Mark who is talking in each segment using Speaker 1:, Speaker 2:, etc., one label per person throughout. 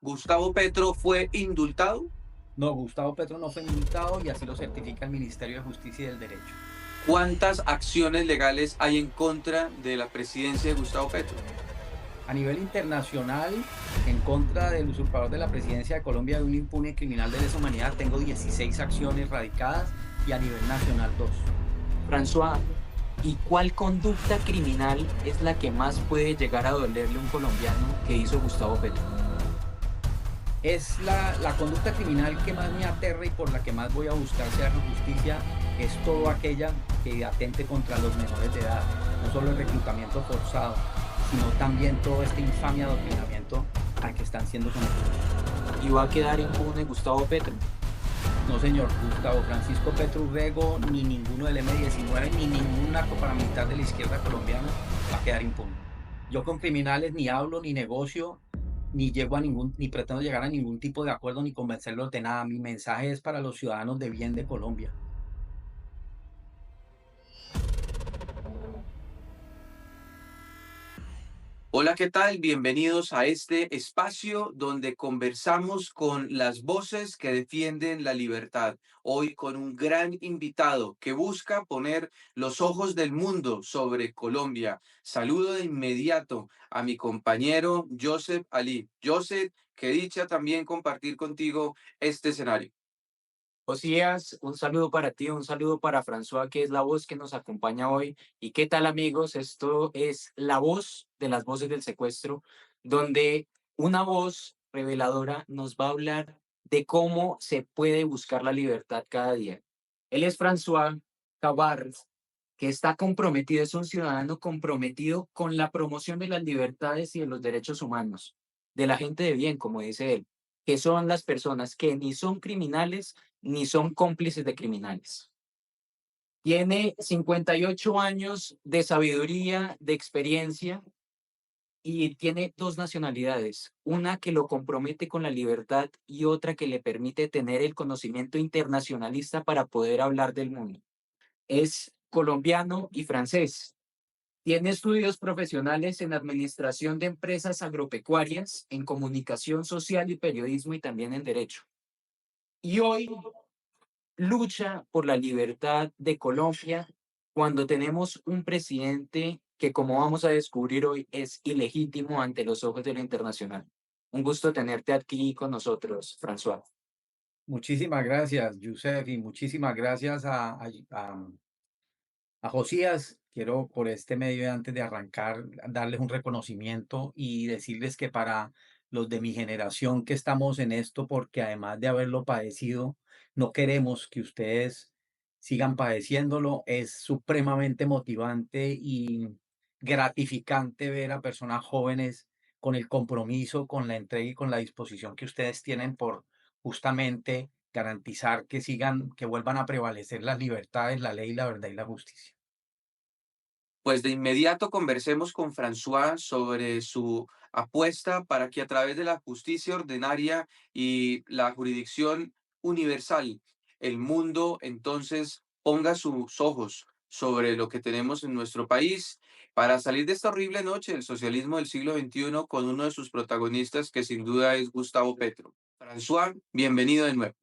Speaker 1: Gustavo Petro fue indultado.
Speaker 2: No, Gustavo Petro no fue indultado y así lo certifica el Ministerio de Justicia y del Derecho.
Speaker 1: ¿Cuántas acciones legales hay en contra de la presidencia de Gustavo Petro?
Speaker 2: A nivel internacional, en contra del usurpador de la presidencia de Colombia de un impune criminal de lesa humanidad, tengo 16 acciones radicadas y a nivel nacional 2.
Speaker 3: François, ¿y cuál conducta criminal es la que más puede llegar a dolerle a un colombiano que hizo Gustavo Petro?
Speaker 2: Es la conducta criminal que más me aterra y por la que más voy a buscar ser justicia, es todo aquella que atente contra los menores de edad, no solo el reclutamiento forzado, sino también todo este infame adoctrinamiento al que están siendo sometidos.
Speaker 3: ¿Y va a quedar impune Gustavo Petro?
Speaker 2: No, señor, Gustavo Francisco Petro Urrego, ni ninguno del M-19, ni ningún narco paramilitar de la izquierda colombiana va a quedar impune. Yo con criminales ni hablo, ni negocio, ni llego a ningún, ni pretendo llegar a ningún tipo de acuerdo, ni convencerlos de nada. Mi mensaje es para los ciudadanos de bien de Colombia.
Speaker 1: Hola, ¿qué tal? Bienvenidos a este espacio donde conversamos con las voces que defienden la libertad. Hoy con un gran invitado que busca poner los ojos del mundo sobre Colombia. Saludo de inmediato a mi compañero Joseph Ali. Joseph, qué dicha también compartir contigo este escenario.
Speaker 3: Osías, un saludo para ti, un saludo para François, que es la voz que nos acompaña hoy. ¿Y qué tal, amigos? Esto es la voz de las voces del secuestro, donde una voz reveladora nos va a hablar de cómo se puede buscar la libertad cada día. Él es François Cabarres, que está comprometido, es un ciudadano comprometido con la promoción de las libertades y de los derechos humanos, de la gente de bien, como dice él, que son las personas que ni son criminales ni son cómplices de criminales. Tiene 58 años de sabiduría, de experiencia y tiene dos nacionalidades, una que lo compromete con la libertad y otra que le permite tener el conocimiento internacionalista para poder hablar del mundo. Es colombiano y francés. Tiene estudios profesionales en administración de empresas agropecuarias, en comunicación social y periodismo y también en derecho. Y hoy lucha por la libertad de Colombia cuando tenemos un presidente que, como vamos a descubrir hoy, es ilegítimo ante los ojos de lo internacional. Un gusto tenerte aquí con nosotros, François.
Speaker 2: Muchísimas gracias, Yusef, y muchísimas gracias a Josías. Quiero por este medio, antes de arrancar, darles un reconocimiento y decirles que para los de mi generación que estamos en esto, porque además de haberlo padecido, no queremos que ustedes sigan padeciéndolo. Es supremamente motivante y gratificante ver a personas jóvenes con el compromiso, con la entrega y con la disposición que ustedes tienen por justamente garantizar que sigan, que vuelvan a prevalecer las libertades, la ley, la verdad y la justicia.
Speaker 1: Pues de inmediato conversemos con François sobre su apuesta para que a través de la justicia ordinaria y la jurisdicción universal, el mundo entonces ponga sus ojos sobre lo que tenemos en nuestro país para salir de esta horrible noche del socialismo del siglo XXI con uno de sus protagonistas que sin duda es Gustavo Petro. François, bienvenido de nuevo.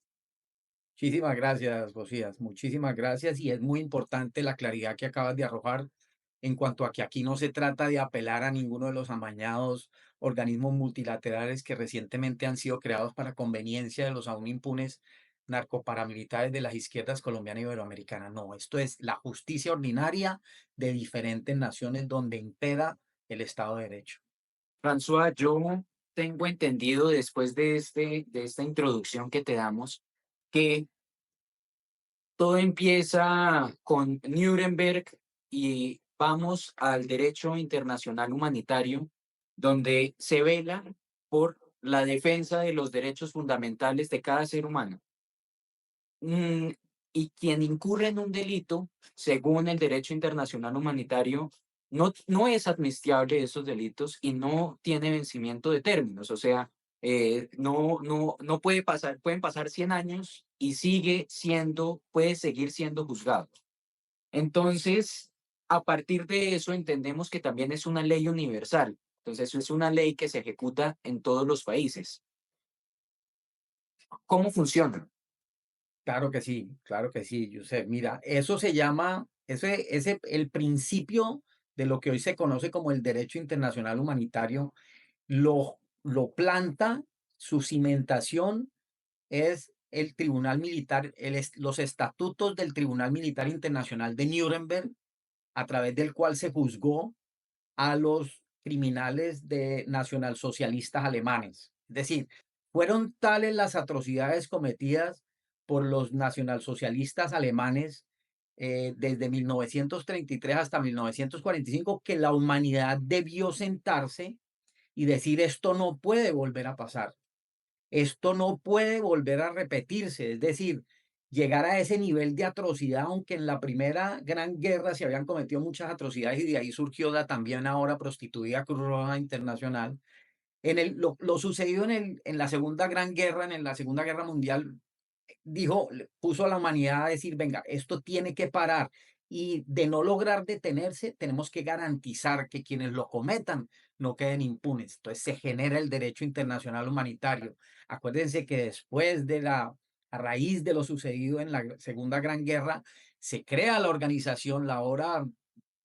Speaker 2: Muchísimas gracias, Josías. Muchísimas gracias. Y es muy importante la claridad que acabas de arrojar en cuanto a que aquí no se trata de apelar a ninguno de los amañados organismos multilaterales que recientemente han sido creados para conveniencia de los aún impunes narcoparamilitares de las izquierdas colombiana y iberoamericana. No, esto es la justicia ordinaria de diferentes naciones donde impera el Estado de Derecho.
Speaker 3: François, yo tengo entendido después de esta introducción que te damos que todo empieza con Nuremberg y vamos al derecho internacional humanitario, donde se vela por la defensa de los derechos fundamentales de cada ser humano. Mm, y quien incurre en un delito, según el derecho internacional humanitario, no es amnistiable esos delitos y no tiene vencimiento de términos. O sea, no puede pasar, pueden pasar 100 años y puede seguir siendo juzgado. Entonces, a partir de eso entendemos que también es una ley universal. Entonces, eso es una ley que se ejecuta en todos los países. ¿Cómo funciona?
Speaker 2: Claro que sí, Yusef. Mira, eso se llama, el principio de lo que hoy se conoce como el derecho internacional humanitario, lo planta, su cimentación es el Tribunal Militar, los estatutos del Tribunal Militar Internacional de Nuremberg, a través del cual se juzgó a los criminales de nacionalsocialistas alemanes. Es decir, fueron tales las atrocidades cometidas por los nacionalsocialistas alemanes desde 1933 hasta 1945 que la humanidad debió sentarse y decir esto no puede volver a pasar. Esto no puede volver a repetirse, es decir, llegar a ese nivel de atrocidad, aunque en la primera gran guerra se habían cometido muchas atrocidades y de ahí surgió la también ahora prostituida Cruz Roja Internacional. Lo sucedido en la Segunda Gran Guerra, en la Segunda Guerra Mundial, puso a la humanidad a decir, venga, esto tiene que parar. Y de no lograr detenerse, tenemos que garantizar que quienes lo cometan no queden impunes. Entonces se genera el derecho internacional humanitario. Acuérdense que a raíz de lo sucedido en la Segunda Gran Guerra, se crea la organización, la ahora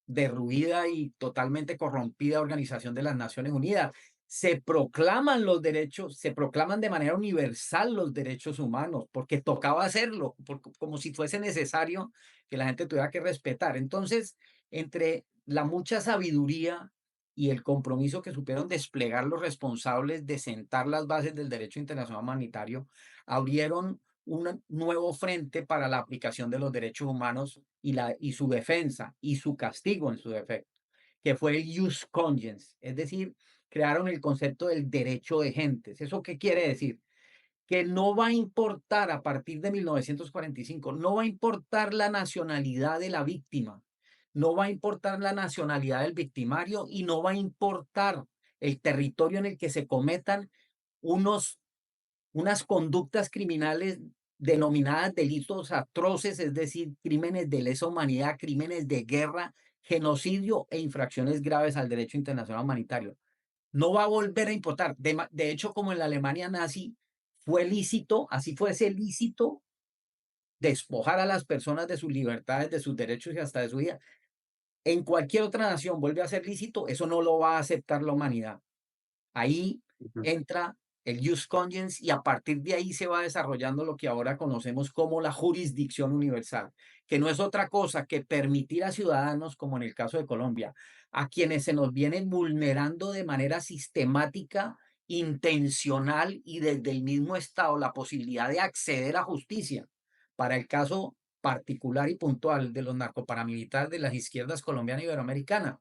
Speaker 2: derruida y totalmente corrompida Organización de las Naciones Unidas. Se proclaman los derechos, se proclaman de manera universal los derechos humanos, porque tocaba hacerlo, como si fuese necesario que la gente tuviera que respetar. Entonces, entre la mucha sabiduría y el compromiso que supieron desplegar los responsables de sentar las bases del derecho internacional humanitario, abrieron un nuevo frente para la aplicación de los derechos humanos y su defensa y su castigo en su defecto, que fue el jus cogens, es decir, crearon el concepto del derecho de gentes. ¿Eso qué quiere decir? Que no va a importar a partir de 1945, no va a importar la nacionalidad de la víctima, no va a importar la nacionalidad del victimario y no va a importar el territorio en el que se cometan unos unas conductas criminales denominadas delitos atroces, es decir, crímenes de lesa humanidad, crímenes de guerra, genocidio e infracciones graves al derecho internacional humanitario. No va a volver a importar. De hecho, como en la Alemania nazi, fue lícito, así fuese lícito, despojar a las personas de sus libertades, de sus derechos y hasta de su vida. En cualquier otra nación vuelve a ser lícito, eso no lo va a aceptar la humanidad. Ahí
Speaker 1: Ujú.
Speaker 2: entra el jus cogens y a partir de ahí se va desarrollando lo que ahora conocemos como la jurisdicción universal, que no es otra cosa que permitir a ciudadanos, como en el caso de Colombia, a quienes se nos vienen vulnerando de manera sistemática, intencional y desde el mismo Estado la posibilidad de acceder a justicia para el caso particular y puntual de los narcoparamilitares de las izquierdas colombiana y iberoamericana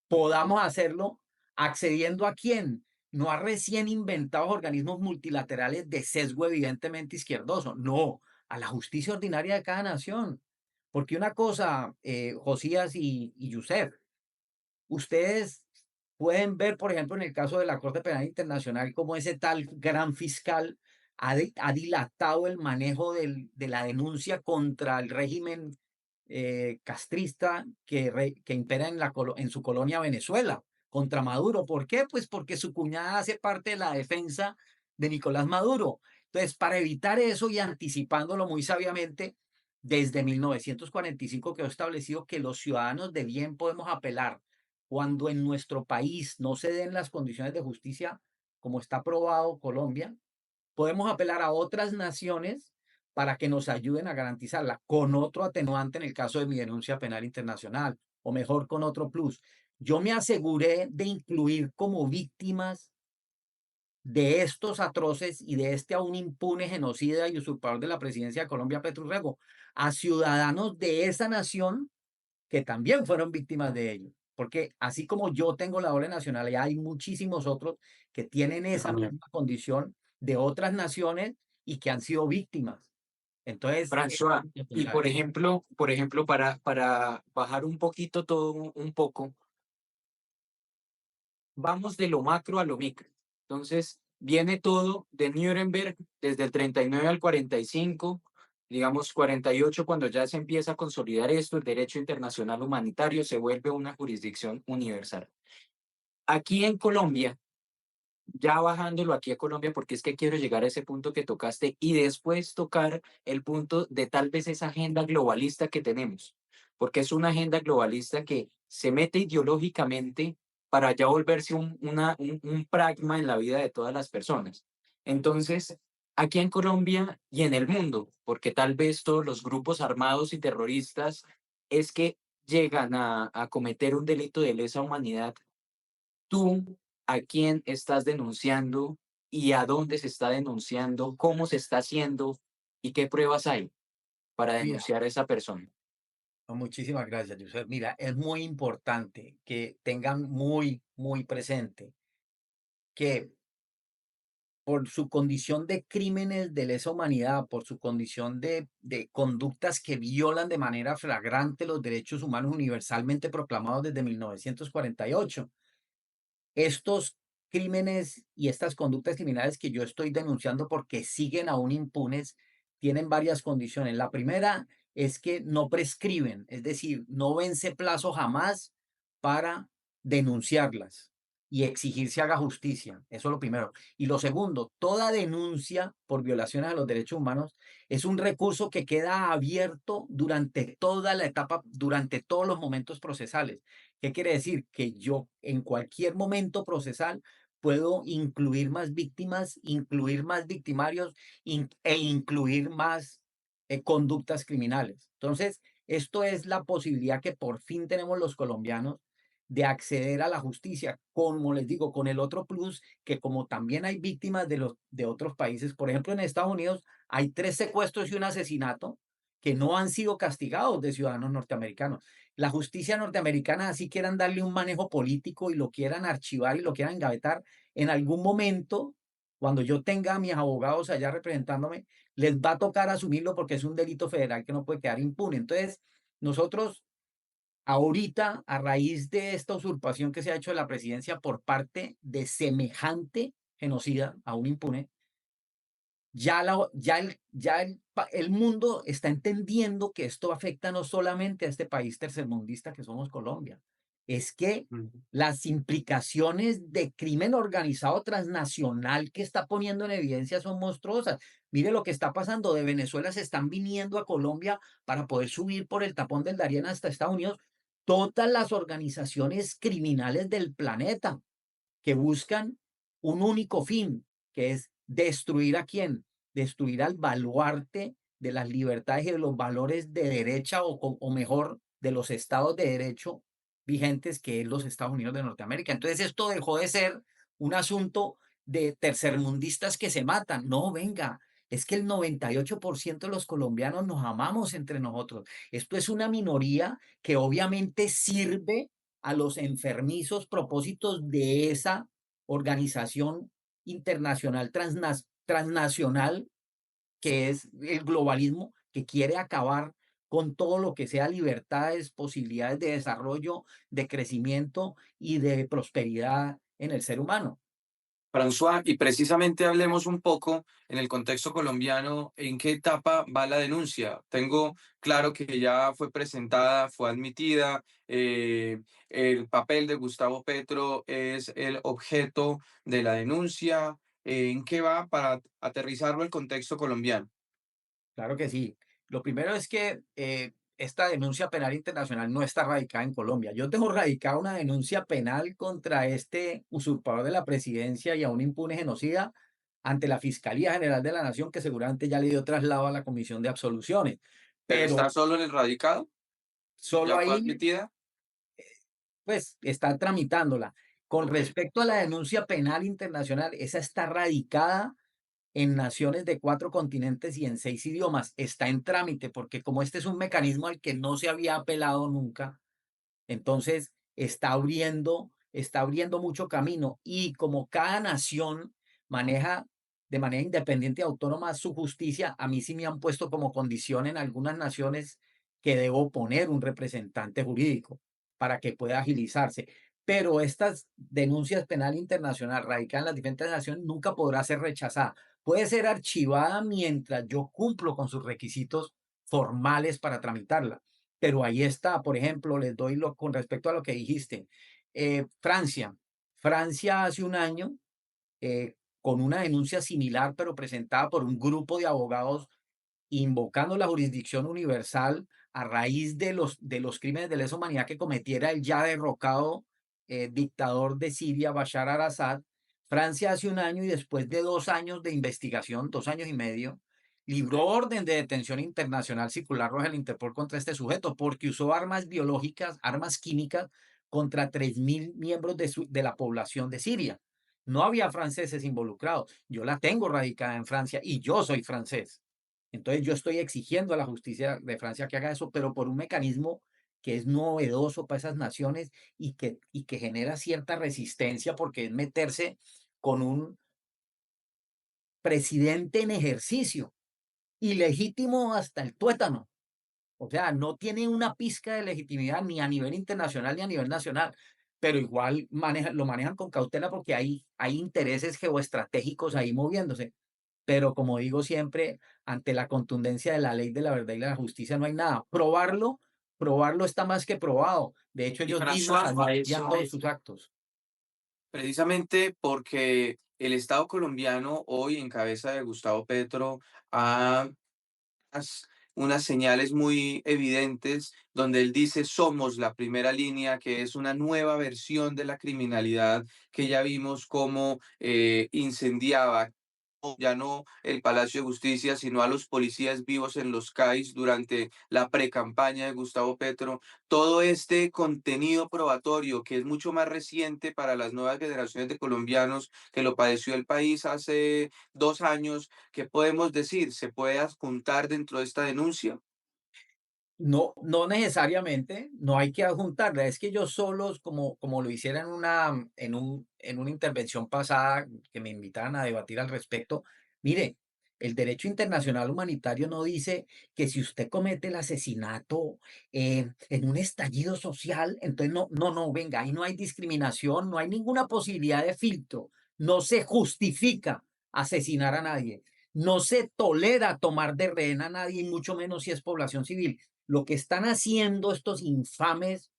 Speaker 2: podamos hacerlo accediendo a quién, no a recién inventados organismos multilaterales de sesgo evidentemente izquierdoso, no, a la justicia ordinaria de cada nación. Porque una cosa, Josías y Yusef, ustedes pueden ver, por ejemplo, en el caso de la Corte Penal Internacional, cómo ese tal gran fiscal ha dilatado el manejo de la denuncia contra el régimen castrista que impera en su colonia Venezuela, contra Maduro. ¿Por qué? Pues porque su cuñada hace parte de la defensa de Nicolás Maduro. Entonces, para evitar eso y anticipándolo muy sabiamente, desde 1945 quedó establecido que los ciudadanos de bien podemos apelar cuando en nuestro país no se den las condiciones de justicia como está aprobado Colombia, podemos apelar a otras naciones para que nos ayuden a garantizarla con otro atenuante en el caso de mi denuncia penal internacional, o mejor con otro plus. Yo me aseguré de incluir como víctimas de estos atroces y de este aún impune genocida y usurpador de la presidencia de Colombia, Petro Urrego, a ciudadanos de esa nación que también fueron víctimas de ello. Porque así como yo tengo la doble nacionalidad, hay muchísimos otros que tienen
Speaker 1: Yo
Speaker 2: esa
Speaker 1: también.
Speaker 2: misma condición de otras naciones y que han sido víctimas. Entonces,
Speaker 3: François,
Speaker 2: hay que
Speaker 3: y
Speaker 2: apuntar.
Speaker 3: por ejemplo, para bajar un poquito todo un poco, vamos de lo macro a lo micro. Entonces, viene todo de Nuremberg desde el 39 al 45, digamos 48, cuando ya se empieza a consolidar esto, el derecho internacional humanitario se vuelve una jurisdicción universal. Aquí en Colombia, ya bajándolo aquí a Colombia, porque es que quiero llegar a ese punto que tocaste y después tocar el punto de tal vez esa agenda globalista que tenemos, porque es una agenda globalista que se mete ideológicamente para ya volverse un pragma en la vida de todas las personas. Entonces, aquí en Colombia y en el mundo, porque tal vez todos los grupos armados y terroristas es que llegan a cometer un delito de lesa humanidad. ¿Tú a quién estás denunciando y a dónde se está denunciando? ¿Cómo se está haciendo? ¿Y qué pruebas hay para
Speaker 2: Mira,
Speaker 3: denunciar a esa persona?
Speaker 2: no, muchísimas gracias, Yusef. Mira, es muy importante que tengan muy, muy presente que por su condición de crímenes de lesa humanidad, por su condición de conductas que violan de manera flagrante los derechos humanos universalmente proclamados desde 1948, estos crímenes y estas conductas criminales que yo estoy denunciando porque siguen aún impunes, tienen varias condiciones. La primera es que no prescriben, es decir, no vence plazo jamás para denunciarlas y exigir se haga justicia. Eso es lo primero. Y lo segundo, toda denuncia por violaciones a los derechos humanos es un recurso que queda abierto durante toda la etapa, durante todos los momentos procesales. ¿Qué quiere decir? Que yo en cualquier momento procesal puedo incluir más víctimas, incluir más victimarios e incluir más conductas criminales. Entonces, esto es la posibilidad que por fin tenemos los colombianos de acceder a la justicia, como les digo, con el otro plus que como también hay víctimas de otros países, por ejemplo, en Estados Unidos hay 3 secuestros y un asesinato que no han sido castigados de ciudadanos norteamericanos. La justicia norteamericana, así quieran darle un manejo político y lo quieran archivar y lo quieran engavetar, en algún momento, cuando yo tenga a mis abogados allá representándome, les va a tocar asumirlo porque es un delito federal que no puede quedar impune. Entonces, nosotros ahorita, a raíz de esta usurpación que se ha hecho de la presidencia por parte de semejante genocida, aún impune, el mundo está entendiendo que esto afecta no solamente a este país tercermundista que somos Colombia, es que
Speaker 1: Ujú.
Speaker 2: las implicaciones de crimen organizado transnacional que está poniendo en evidencia son monstruosas. Mire lo que está pasando, de Venezuela se están viniendo a Colombia para poder subir por el tapón del Darién hasta Estados Unidos todas las organizaciones criminales del planeta que buscan un único fin, que es destruir a quién, destruir al baluarte de las libertades y de los valores de derecha o mejor, de los estados de derecho vigentes que es los Estados Unidos de Norteamérica. Entonces esto dejó de ser un asunto de tercermundistas que se matan. No, venga, es que el 98% de los colombianos nos amamos entre nosotros. Esto es una minoría que obviamente sirve a los enfermizos propósitos de esa organización internacional transnacional que es el globalismo, que quiere acabar con todo lo que sea libertades, posibilidades de desarrollo, de crecimiento y de prosperidad en el ser humano.
Speaker 1: François, y precisamente hablemos un poco en el contexto colombiano, ¿en qué etapa va la denuncia? Tengo claro que ya fue presentada, fue admitida, el papel de Gustavo Petro es el objeto de la denuncia. ¿En qué va para aterrizarlo al contexto colombiano?
Speaker 2: Claro que sí. Lo primero es que esta denuncia penal internacional no está radicada en Colombia. Yo tengo radicada una denuncia penal contra este usurpador de la presidencia y a un impune genocida ante la Fiscalía General de la Nación, que seguramente ya le dio traslado a la Comisión de Absoluciones.
Speaker 1: ¿Pero está
Speaker 2: Pero
Speaker 1: solo en el radicado?
Speaker 2: solo
Speaker 1: ¿Ya fue
Speaker 2: ahí,
Speaker 1: admitida?
Speaker 2: pues, está tramitándola. Con
Speaker 1: Ok.
Speaker 2: respecto a la denuncia penal internacional, esa está radicada en naciones de 4 continentes y en 6 idiomas. Está en trámite porque como este es un mecanismo al que no se había apelado nunca, entonces está abriendo mucho camino y como cada nación maneja de manera independiente y autónoma su justicia, a mí sí me han puesto como condición en algunas naciones que debo poner un representante jurídico para que pueda agilizarse. Pero estas denuncias penal internacional radicadas en las diferentes naciones nunca podrá ser rechazada. Puede ser archivada mientras yo cumplo con sus requisitos formales para tramitarla. Pero ahí está, por ejemplo, les doy con respecto a lo que dijiste. Francia. Francia hace un año con una denuncia similar, pero presentada por un grupo de abogados invocando la jurisdicción universal a raíz de los crímenes de lesa humanidad que cometiera el ya derrocado dictador de Siria, Bashar al-Assad. Francia hace un año y después de 2 años de investigación, 2 años y medio, libró orden de detención internacional circular roja del Interpol contra este sujeto porque usó armas biológicas, armas químicas contra 3.000 miembros de la población de Siria. No había franceses involucrados. Yo la tengo radicada en Francia y yo soy francés. Entonces yo estoy exigiendo a la justicia de Francia que haga eso, pero por un mecanismo que es novedoso para esas naciones y que genera cierta resistencia porque es meterse con un presidente en ejercicio, ilegítimo hasta el tuétano. O sea, no tiene una pizca de legitimidad ni a nivel internacional ni a nivel nacional, pero igual lo manejan con cautela porque hay intereses geoestratégicos ahí moviéndose. Pero como digo siempre, ante la contundencia de la ley, de la verdad y la justicia no hay nada. Probarlo está más que probado. De hecho,
Speaker 1: Y
Speaker 2: ellos mismos
Speaker 1: François,
Speaker 2: anuncian todos sus actos.
Speaker 1: precisamente porque el Estado colombiano hoy en cabeza de Gustavo Petro ha unas unas señales muy evidentes donde él dice somos la primera línea, que es una nueva versión de la criminalidad que ya vimos cómo incendiaba ya no el Palacio de Justicia, sino a los policías vivos en los CAIs durante la precampaña de Gustavo Petro. Todo este contenido probatorio que es mucho más reciente para las nuevas generaciones de colombianos que lo padeció el país hace 2 años, ¿qué podemos decir? ¿Se puede adjuntar dentro de esta denuncia?
Speaker 2: No, no necesariamente, no hay que adjuntarla. Es que ellos solos, como lo hicieron en una intervención pasada que me invitaran a debatir al respecto, mire, el derecho internacional humanitario no dice que si usted comete el asesinato en un estallido social, entonces no, venga, ahí no hay discriminación, no hay ninguna posibilidad de filtro, no se justifica asesinar a nadie, no se tolera tomar de rehén a nadie, y mucho menos si es población civil. Lo que están haciendo estos infames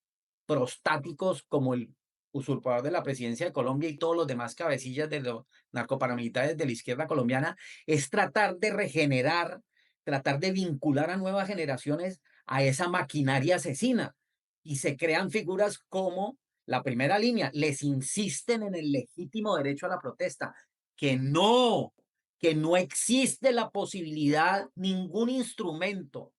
Speaker 2: prostáticos como el usurpador de la presidencia de Colombia y todos los demás cabecillas de los narcoparamilitares de la izquierda colombiana es tratar de regenerar, tratar de vincular a nuevas generaciones a esa maquinaria asesina. Y se crean figuras como la primera línea, les insisten en el legítimo derecho a la protesta, que que no existe la posibilidad, ningún instrumento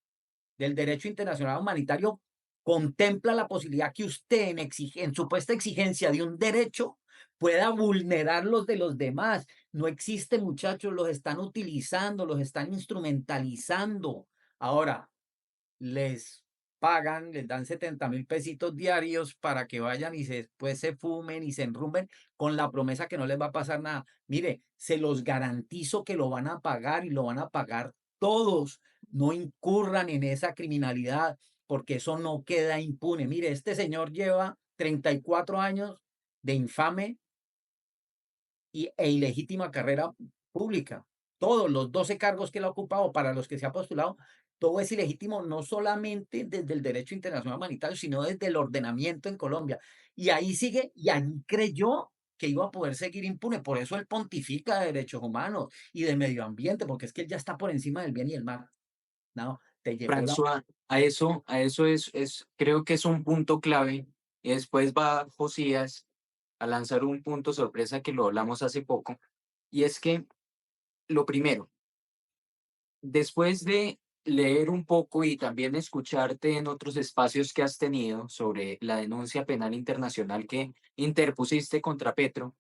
Speaker 2: del derecho internacional humanitario contempla la posibilidad que usted en supuesta exigencia de un derecho pueda vulnerar los de los demás. No existe, muchachos, los están utilizando, los están instrumentalizando. Ahora, les pagan, les dan 70.000 pesitos diarios para que vayan y después se fumen y se enrumben con la promesa que no les va a pasar nada. Mire, se los garantizo que lo van a pagar y lo van a pagar todos. No incurran en esa criminalidad porque eso no queda impune. Mire, este señor lleva 34 años de infame e ilegítima carrera pública. Todos los 12 cargos que él ha ocupado, para los que se ha postulado, todo es ilegítimo, no solamente desde el derecho internacional humanitario, sino desde el ordenamiento en Colombia. Y ahí sigue, y ahí creyó que iba a poder seguir impune. Por eso él pontifica de derechos humanos y de medio ambiente, porque es que él ya está por encima del bien y el mal. No, te llegó la...
Speaker 3: François, a eso creo que es un punto clave. Y después va Josías a lanzar un punto sorpresa que lo hablamos hace poco. Y es que, lo primero, después de leer un poco y también escucharte en otros espacios que has tenido sobre la denuncia penal internacional que interpusiste contra Petro,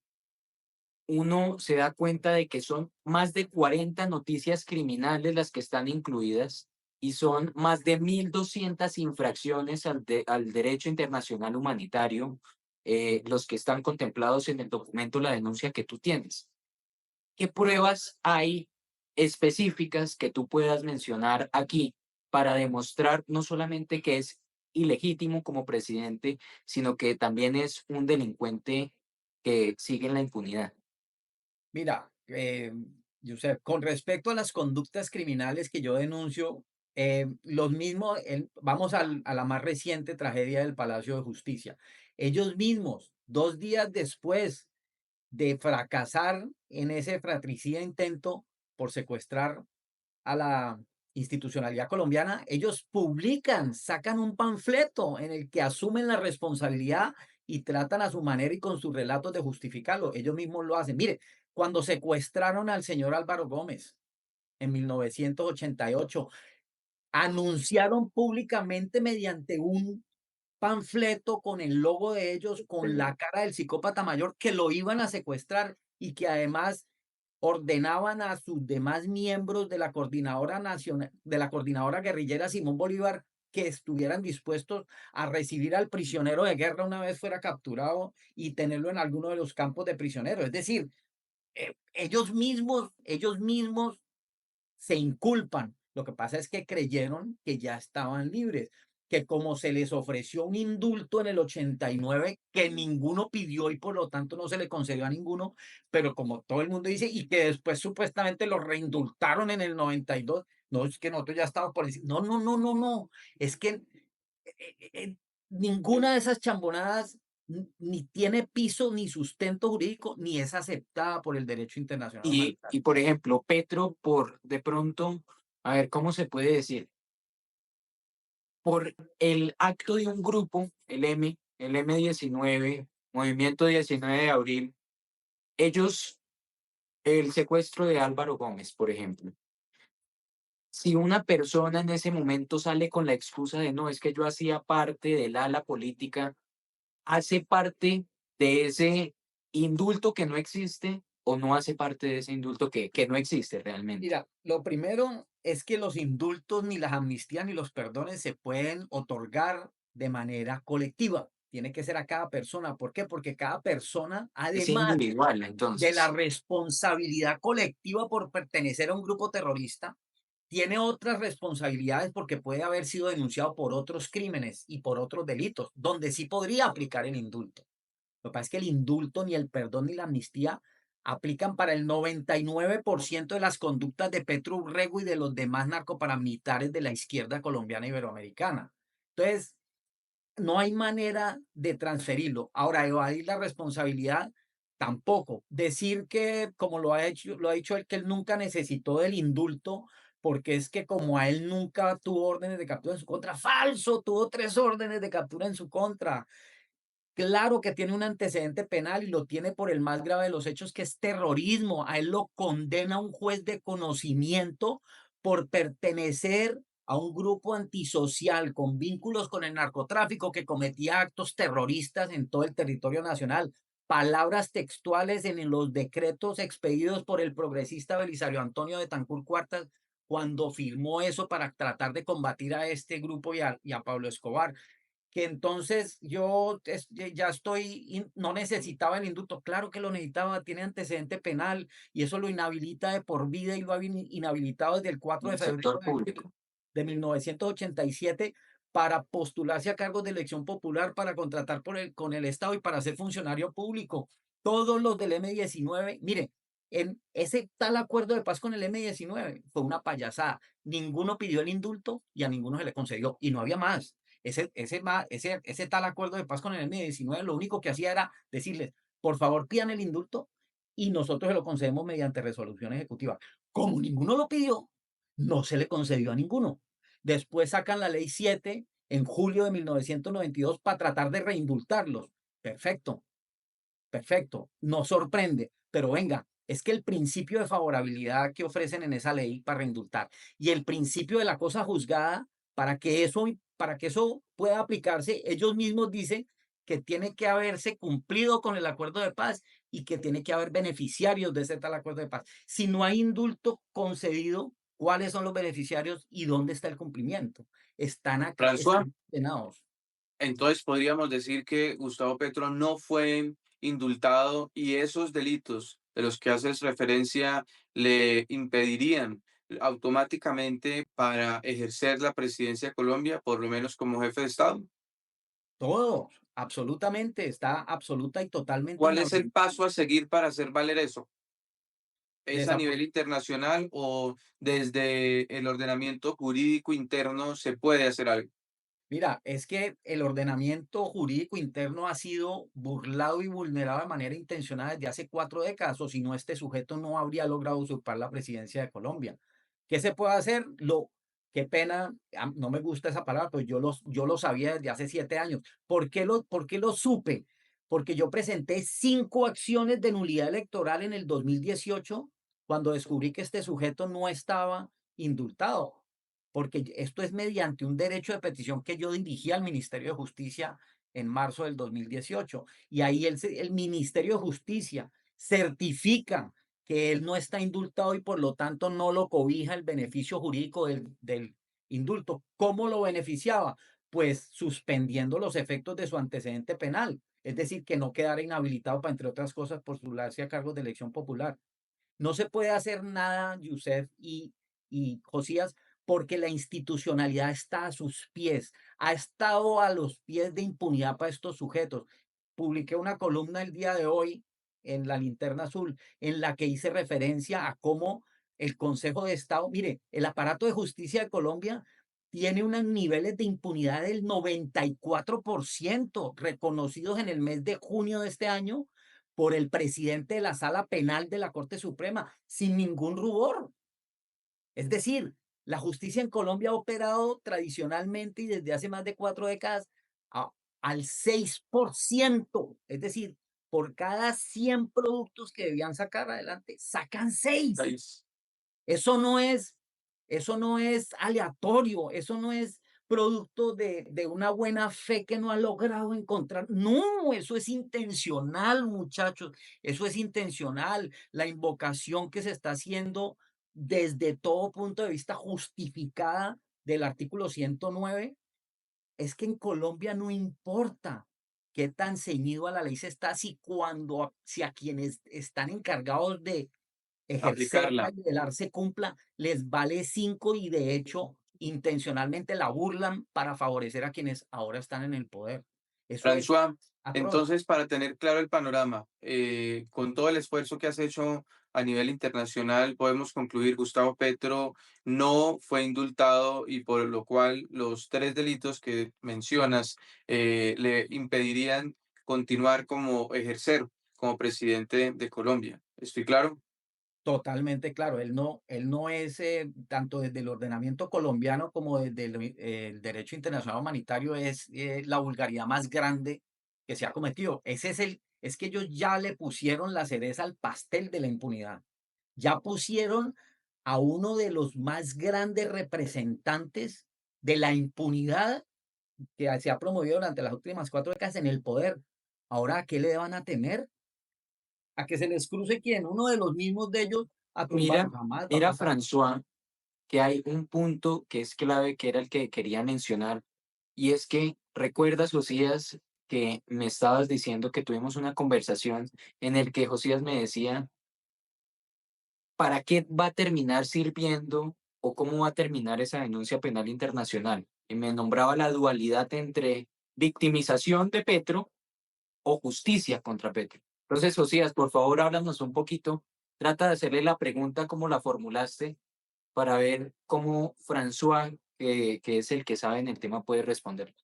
Speaker 3: uno se da cuenta de que son más de 40 noticias criminales las que están incluidas y son más de 1.200 infracciones al derecho internacional humanitario, los que están contemplados en el documento, la denuncia que tú tienes. ¿Qué pruebas hay específicas que tú puedas mencionar aquí para demostrar no solamente que es ilegítimo como presidente, sino que también es un delincuente que sigue en la impunidad?
Speaker 2: Mira, Yusef, con respecto a las conductas criminales que yo denuncio, los mismos, vamos a la más reciente tragedia del Palacio de Justicia. Ellos mismos, 2 días después de fracasar en ese fratricida intento por secuestrar a la institucionalidad colombiana, ellos publican, sacan un panfleto en el que asumen la responsabilidad y tratan a su manera y con sus relatos de justificarlo. Ellos mismos lo hacen. Mire, cuando secuestraron al señor Álvaro Gómez en 1988, anunciaron públicamente mediante un panfleto con el logo de ellos, con la cara del psicópata mayor, que lo iban a secuestrar y que además ordenaban a sus demás miembros de la coordinadora nacional, de la coordinadora guerrillera Simón Bolívar, que estuvieran dispuestos a recibir al prisionero de guerra una vez fuera capturado y tenerlo en alguno de los campos de prisioneros. Es decir, ellos mismos se inculpan. Lo que pasa es que creyeron que ya estaban libres, que como se les ofreció un indulto en el 89 que ninguno pidió y por lo tanto no se le concedió a ninguno, pero como todo el mundo dice, y que después supuestamente lo reindultaron en el 92, no es que nosotros ya estábamos por encima. No, no, no, no, no. Es que ninguna de esas chambonadas ni tiene piso, ni sustento jurídico, ni es aceptada por el derecho internacional humanitario.
Speaker 3: Y por ejemplo, Petro, por de pronto, a ver, ¿cómo se puede decir? Por el acto de un grupo, el M19, Movimiento 19 de Abril, ellos, el secuestro de Álvaro Gómez, por ejemplo. Si una persona en ese momento sale con la excusa de no, es que yo hacía parte del ala política, ¿hace parte de ese indulto que no existe o no hace parte de ese indulto que no existe realmente?
Speaker 2: Mira, lo primero es que los indultos, ni las amnistías, ni los perdones se pueden otorgar de manera colectiva. Tiene que ser a cada persona. ¿Por qué? Porque cada persona,
Speaker 3: Es
Speaker 2: además
Speaker 3: individual,
Speaker 2: de la
Speaker 3: entonces.
Speaker 2: responsabilidad colectiva por pertenecer a un grupo terrorista, tiene otras responsabilidades porque puede haber sido denunciado por otros crímenes y por otros delitos, donde sí podría aplicar el indulto. Lo que pasa es que el indulto, ni el perdón, ni la amnistía aplican para el 99% de las conductas de Petro Urrego y de los demás narcoparamilitares de la izquierda colombiana e iberoamericana. Entonces, no hay manera de transferirlo. Ahora, evadir la responsabilidad tampoco. Decir que, como lo ha dicho él, que él nunca necesitó del indulto, porque es que como a él nunca tuvo órdenes de captura en su contra, falso, tuvo 3 órdenes de captura en su contra. Claro que tiene un antecedente penal y lo tiene por el más grave de los hechos, que es terrorismo. A él lo condena un juez de conocimiento por pertenecer a un grupo antisocial con vínculos con el narcotráfico que cometía actos terroristas en todo el territorio nacional. Palabras textuales en los decretos expedidos por el progresista Belisario Antonio de Tancur Cuartas cuando firmó eso para tratar de combatir a este grupo y a Pablo Escobar, que entonces yo ya estoy, no necesitaba el indulto. Claro que lo necesitaba, tiene antecedente penal y eso lo inhabilita de por vida y lo ha inhabilitado desde el 4
Speaker 3: En
Speaker 2: de
Speaker 3: el
Speaker 2: febrero
Speaker 3: sector público.
Speaker 2: de 1987 para postularse a cargos de elección popular, para contratar con el Estado y para ser funcionario público. Todos los del M19, mire, en ese tal acuerdo de paz con el M19 fue una payasada. Ninguno pidió el indulto y a ninguno se le concedió y no había más. Ese tal acuerdo de paz con el M19 lo único que hacía era decirles, por favor, pidan el indulto y nosotros se lo concedemos mediante resolución ejecutiva. Como ninguno lo pidió, no se le concedió a ninguno. Después sacan la ley 7 en julio de 1992 para tratar de reindultarlos. Perfecto, perfecto, nos sorprende, pero venga, es que el principio de favorabilidad que ofrecen en esa ley para reindultar y el principio de la cosa juzgada, para que eso pueda aplicarse, ellos mismos dicen que tiene que haberse cumplido con el acuerdo de paz y que tiene que haber beneficiarios de ese tal acuerdo de paz. Si no hay indulto concedido, ¿cuáles son los beneficiarios y dónde está el cumplimiento? Están acá,
Speaker 1: François,
Speaker 2: están condenados.
Speaker 1: entonces podríamos decir que Gustavo Petro no fue indultado y esos delitos de los que haces referencia le impedirían automáticamente para ejercer la presidencia de Colombia, por lo menos como jefe de Estado.
Speaker 2: Todos, absolutamente, está absoluta y totalmente
Speaker 1: ¿Cuál es el
Speaker 2: inhabilitado.
Speaker 1: paso a seguir para hacer valer eso? ¿Es a
Speaker 2: Desapro-
Speaker 1: nivel internacional o desde el ordenamiento jurídico interno se puede hacer algo?
Speaker 2: Mira, es que el ordenamiento jurídico interno ha sido burlado y vulnerado de manera intencionada desde hace 4 décadas, o si no, este sujeto no habría logrado usurpar la presidencia de Colombia. ¿Qué se puede hacer? Qué pena, no me gusta esa palabra, pero yo lo sabía desde hace 7 años. ¿Por qué lo supe? Porque yo presenté 5 acciones de nulidad electoral en el 2018 cuando descubrí que este sujeto no estaba indultado, porque esto es mediante un derecho de petición que yo dirigí al Ministerio de Justicia en marzo del 2018. Y ahí el Ministerio de Justicia certifica que él no está indultado y por lo tanto no lo cobija el beneficio jurídico del indulto. ¿Cómo lo beneficiaba? Pues suspendiendo los efectos de su antecedente penal, es decir, que no quedara inhabilitado para, entre otras cosas, postularse a cargos de elección popular. No se puede hacer nada, Yusef y Josías, porque la institucionalidad está a sus pies, ha estado a los pies de impunidad para estos sujetos. Publiqué una columna el día de hoy en la Linterna Azul en la que hice referencia a cómo el Consejo de Estado, mire, el aparato de justicia de Colombia tiene unos niveles de impunidad del 94% reconocidos en el mes de junio de este año por el presidente de la Sala Penal de la Corte Suprema, sin ningún rubor. Es decir, la justicia en Colombia ha operado tradicionalmente y desde hace más de 4 décadas a- al 6%. Es decir, por cada 100 productos que debían sacar adelante, sacan 6.
Speaker 1: País.
Speaker 2: Eso no es, eso no es aleatorio, eso no es producto de una buena fe que no ha logrado encontrar. No, eso es intencional, muchachos. Eso es intencional. La invocación que se está haciendo desde todo punto de vista justificada del artículo 109 es que en Colombia no importa qué tan ceñido a la ley se está, si a quienes están encargados de ejercerla
Speaker 1: Aplicarla.
Speaker 2: y velar se cumpla, les vale 5 y de hecho intencionalmente la burlan para favorecer a quienes ahora están en el poder. Eso es
Speaker 1: François,
Speaker 2: atroz.
Speaker 1: entonces, para tener claro el panorama, con todo el esfuerzo que has hecho a nivel internacional, podemos concluir, Gustavo Petro no fue indultado y por lo cual los tres delitos que mencionas le impedirían continuar como ejercer como presidente de Colombia. ¿Estoy claro?
Speaker 2: Totalmente claro, él no es, tanto desde el ordenamiento colombiano como desde el derecho internacional humanitario, es la vulgaridad más grande que se ha cometido. Es que ellos ya le pusieron la cereza al pastel de la impunidad. Ya pusieron a uno de los más grandes representantes de la impunidad que se ha promovido durante las últimas 4 décadas en el poder. Ahora, ¿a qué le van a temer? ¿A que se les cruce quién? Uno de los mismos de ellos a tumbar.
Speaker 3: Mira,
Speaker 2: Jamás va a
Speaker 3: mira,
Speaker 2: pasar.
Speaker 3: François, que hay un punto que es clave, que era el que quería mencionar, y es que recuerdas, Josías, que me estabas diciendo que tuvimos una conversación en el que Josías me decía, ¿para qué va a terminar sirviendo o cómo va a terminar esa denuncia penal internacional? Y me nombraba la dualidad entre victimización de Petro o justicia contra Petro. Entonces, Josías, por favor, háblanos un poquito. Trata de hacerle la pregunta como la formulaste para ver cómo François, que es el que sabe en el tema, puede responder.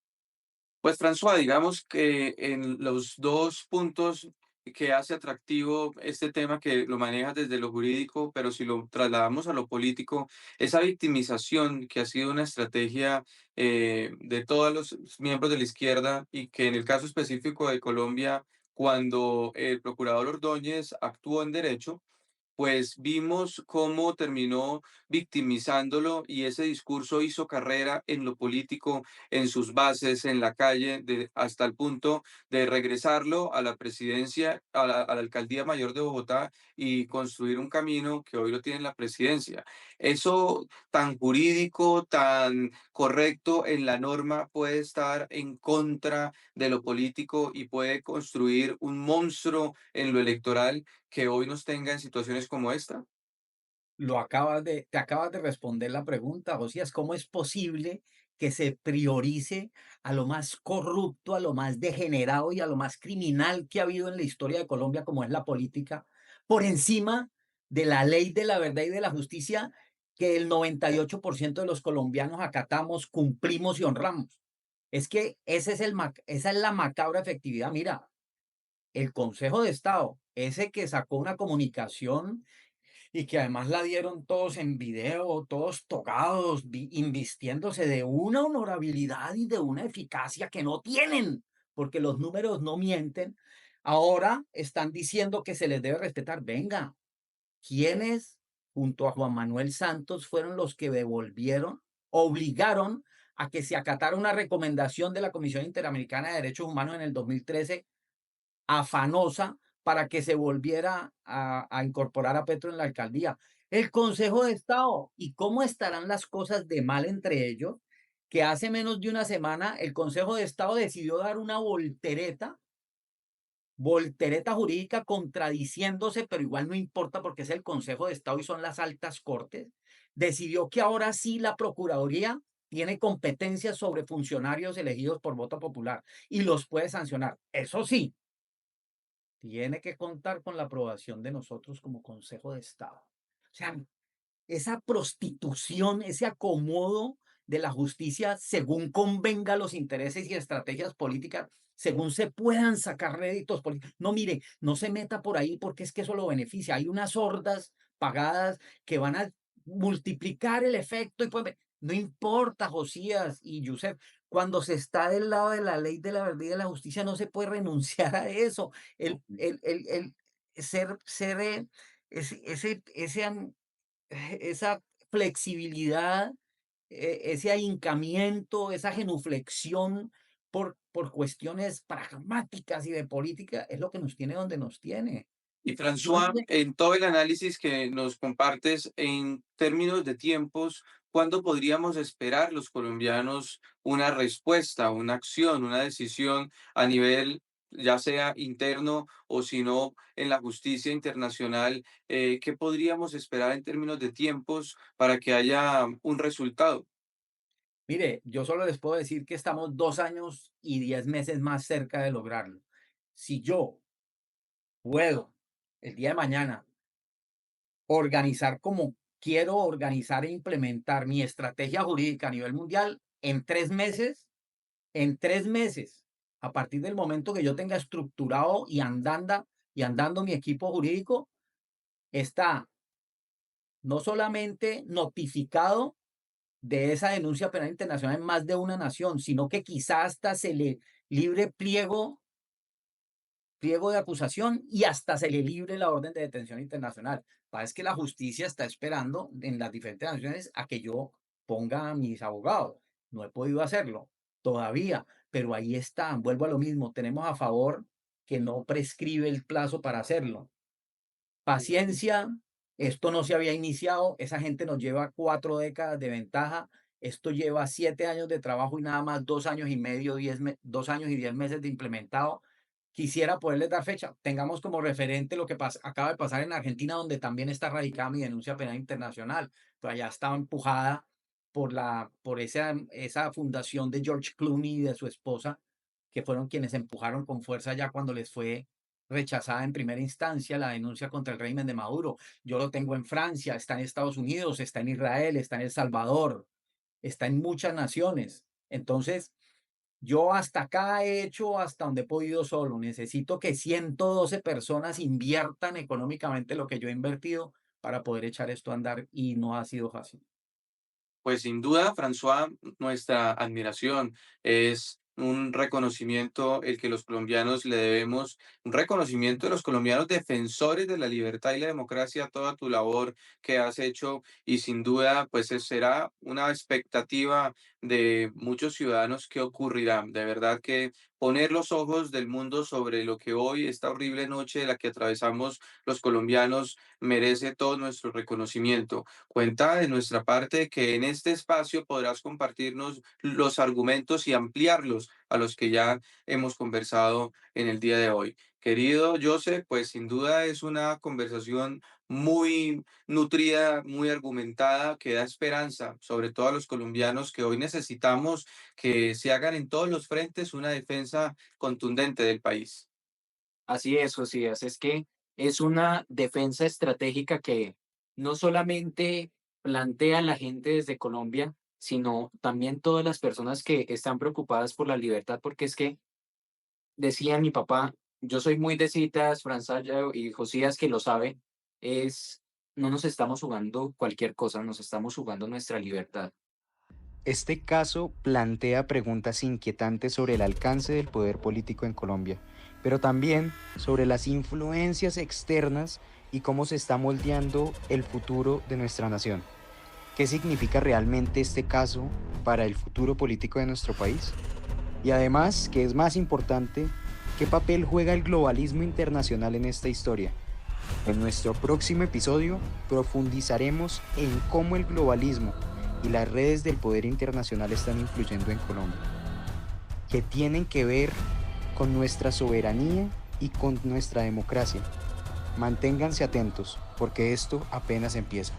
Speaker 1: Pues François, digamos que en los dos puntos que hace atractivo este tema que lo manejas desde lo jurídico, pero si lo trasladamos a lo político, esa victimización que ha sido una estrategia de todos los miembros de la izquierda y que en el caso específico de Colombia, cuando el procurador Ordóñez actuó en derecho, pues vimos cómo terminó victimizándolo y ese discurso hizo carrera en lo político, en sus bases, en la calle, hasta el punto de regresarlo a la presidencia, a la alcaldía mayor de Bogotá y construir un camino que hoy lo tiene en la presidencia. Eso tan jurídico, tan correcto en la norma puede estar en contra de lo político y puede construir un monstruo en lo electoral que hoy nos tenga en situaciones como esta?
Speaker 2: Te acabas de responder la pregunta, Josías, ¿cómo es posible que se priorice a lo más corrupto, a lo más degenerado y a lo más criminal que ha habido en la historia de Colombia, como es la política, por encima de la ley de la verdad y de la justicia que el 98% de los colombianos acatamos, cumplimos y honramos? Es que esa es la macabra efectividad. Mira, el Consejo de Estado, ese que sacó una comunicación y que además la dieron todos en video, todos tocados, invistiéndose de una honorabilidad y de una eficacia que no tienen, porque los números no mienten. Ahora están diciendo que se les debe respetar. Venga, ¿quiénes junto a Juan Manuel Santos fueron los que devolvieron, obligaron a que se acatara una recomendación de la Comisión Interamericana de Derechos Humanos en el 2013 afanosa para que se volviera a incorporar a Petro en la alcaldía? El Consejo de Estado. ¿Y cómo estarán las cosas de mal entre ellos? Que hace menos de una semana el Consejo de Estado decidió dar una voltereta jurídica contradiciéndose, pero igual no importa porque es el Consejo de Estado y son las altas cortes. Decidió que ahora sí la Procuraduría tiene competencias sobre funcionarios elegidos por voto popular y los puede sancionar. Eso sí, tiene que contar con la aprobación de nosotros como Consejo de Estado. O sea, esa prostitución, ese acomodo de la justicia según convenga los intereses y estrategias políticas, según se puedan sacar réditos políticos. No, mire, no se meta por ahí porque es que eso lo beneficia. Hay unas hordas pagadas que van a multiplicar el efecto y pues, no importa, Josías y Yusef, cuando se está del lado de la ley, de la verdad y de la justicia, no se puede renunciar a eso. El ser esa flexibilidad, ese ahincamiento, esa genuflexión por cuestiones pragmáticas y de política es lo que nos tiene donde nos tiene.
Speaker 1: Y
Speaker 2: Yo no
Speaker 1: François,
Speaker 2: sé.
Speaker 1: en todo el análisis que nos compartes en términos de tiempos, ¿cuándo podríamos esperar los colombianos una respuesta, una acción, una decisión a nivel, ya sea interno o si no en la justicia internacional? ¿Qué podríamos esperar en términos de tiempos para que haya un resultado?
Speaker 2: Mire, yo solo les puedo decir que estamos 2 años y 10 meses más cerca de lograrlo. Si yo puedo el día de mañana organizar como quiero organizar e implementar mi estrategia jurídica a nivel mundial en 3 meses, a partir del momento que yo tenga estructurado y andando mi equipo jurídico, está no solamente notificado de esa denuncia penal internacional en más de una nación, sino que quizás hasta se le libre pliego de acusación y hasta se le libre la orden de detención internacional. Es que la justicia está esperando en las diferentes naciones a que yo ponga a mis abogados. No he podido hacerlo todavía, pero ahí está. Vuelvo a lo mismo. Tenemos a favor que no prescribe el plazo para hacerlo. Paciencia, esto no se había iniciado, esa gente nos lleva 4 décadas de ventaja, esto lleva 7 años de trabajo y nada más 2 años y medio, 2 años y 10 meses de implementado. Quisiera poderles dar fecha. Tengamos como referente lo que acaba de pasar en Argentina, donde también está radicada mi denuncia penal internacional, pero allá estaba empujada por esa fundación de George Clooney y de su esposa, que fueron quienes empujaron con fuerza ya cuando les fue rechazada en primera instancia la denuncia contra el régimen de Maduro. Yo lo tengo en Francia, está en Estados Unidos, está en Israel, está en El Salvador, está en muchas naciones. Entonces, yo hasta acá he hecho hasta donde he podido solo. Necesito que 112 personas inviertan económicamente lo que yo he invertido para poder echar esto a andar y no ha sido fácil.
Speaker 1: Pues sin duda, François, nuestra admiración es un reconocimiento el que los colombianos le debemos, un reconocimiento de los colombianos defensores de la libertad y la democracia, toda tu labor que has hecho y sin duda, pues será una expectativa de muchos ciudadanos que ocurrirá. De verdad que poner los ojos del mundo sobre lo que hoy, esta horrible noche de la que atravesamos los colombianos, merece todo nuestro reconocimiento. Cuenta de nuestra parte que en este espacio podrás compartirnos los argumentos y ampliarlos a los que ya hemos conversado en el día de hoy. Querido Joseph, pues sin duda es una conversación muy nutrida, muy argumentada, que da esperanza, sobre todo a los colombianos que hoy necesitamos que se hagan en todos los frentes una defensa contundente del país.
Speaker 3: Así es, Josías, es que es una defensa estratégica que no solamente plantea la gente desde Colombia, sino también todas las personas que están preocupadas por la libertad, porque es que decía mi papá, yo soy muy de citas, Franzaya y Josías que lo sabe, es, no nos estamos jugando cualquier cosa, nos estamos jugando nuestra libertad.
Speaker 4: Este caso plantea preguntas inquietantes sobre el alcance del poder político en Colombia, pero también sobre las influencias externas y cómo se está moldeando el futuro de nuestra nación. ¿Qué significa realmente este caso para el futuro político de nuestro país? Y además, que es más importante, ¿qué papel juega el globalismo internacional en esta historia? En nuestro próximo episodio profundizaremos en cómo el globalismo y las redes del poder internacional están influyendo en Colombia, que tienen que ver con nuestra soberanía y con nuestra democracia. Manténganse atentos, porque esto apenas empieza.